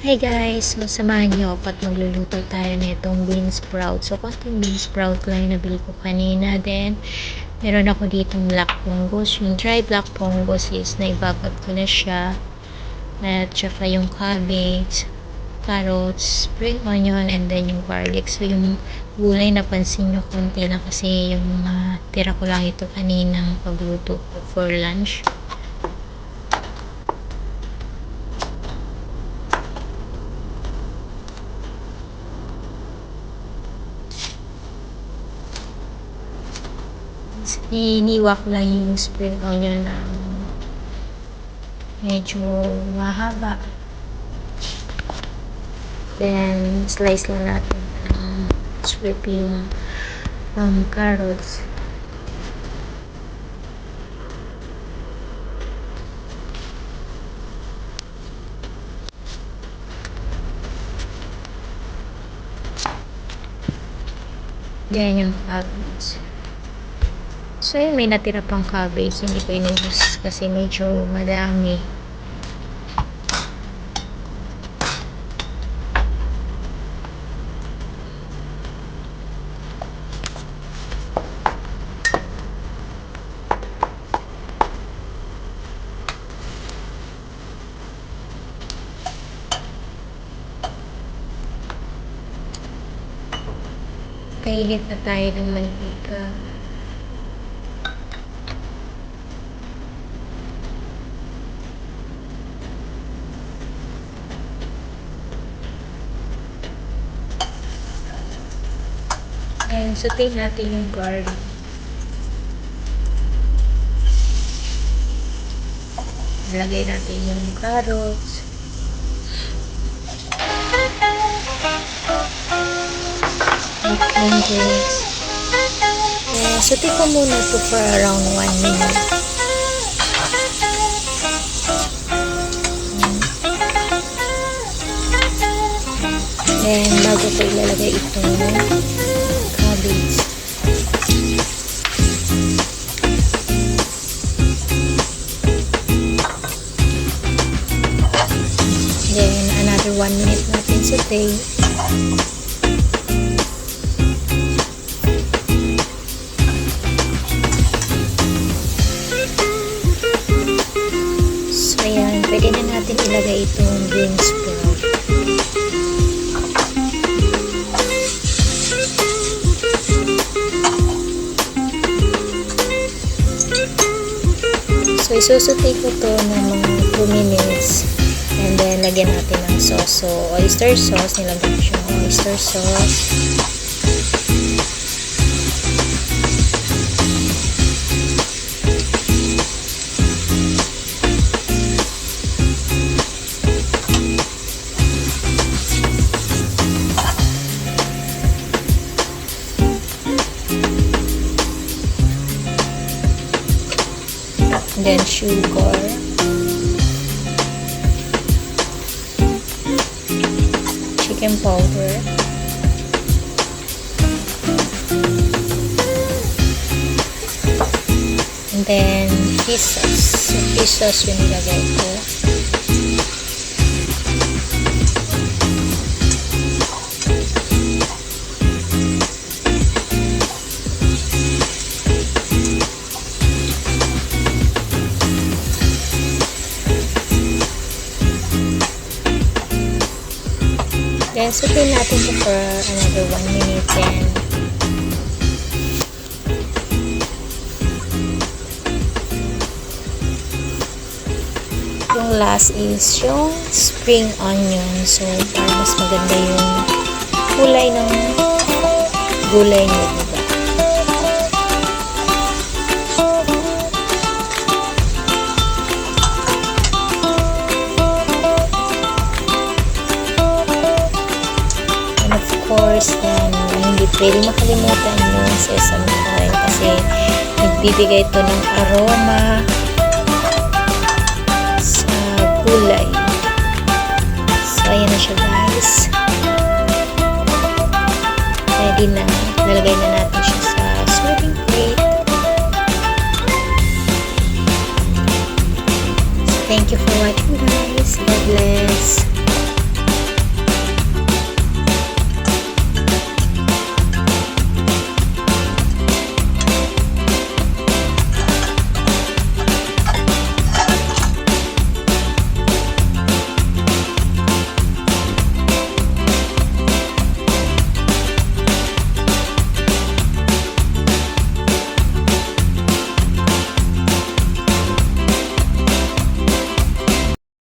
Hi guys! So, samahan niyo ako at magluluto tayo nitong bean sprout. So, konting bean sprout lang yung nabili ko kanina. Then, meron ako ditong black fungus. Yung dry black fungus is naibabad ko na siya. At saka yung cabbage, carrots, spring onion, and then yung garlic. So, yung gulay napansin nyo konti lang kasi yung tira ko lang ito kaninang pagluto ko for lunch. Iniwa ko lang yung spring onion na medyo mahaba. Then, slice lang natin strip yung carrots. Then, yung cabbage. So, yun, may natira pang cabbage. Hindi ko inubos kasi medyo madami. Kainit na tayo ng mantika. And saute natin yung garlic. Lagay natin yung carrots. Saute ko muna ito for around 1 minute. Then, bago ko ilalagay itong cabbage. Then, another 1 minute natin saute. So, ayan. Pwede na natin ilagay itong bean sprout. So, isusutay ko to ng mga 2 minutes. And then, lagyan natin ng sauce. So, oyster sauce. Nilagyan ko siya ng oyster sauce. Then, sugar. Chicken powder. And then, fish sauce. Fish sauce yung nilagay ko. Then, saute natin ito for another 1 minute. Then, yung last is yung spring onion. So, para mas maganda yung kulay ng gulay nyo, diba? Course, then hindi pwede makalimutan yung sesame oil kasi nagbibigay ito ng aroma sa gulay. So, ayan na siya guys. Ready na.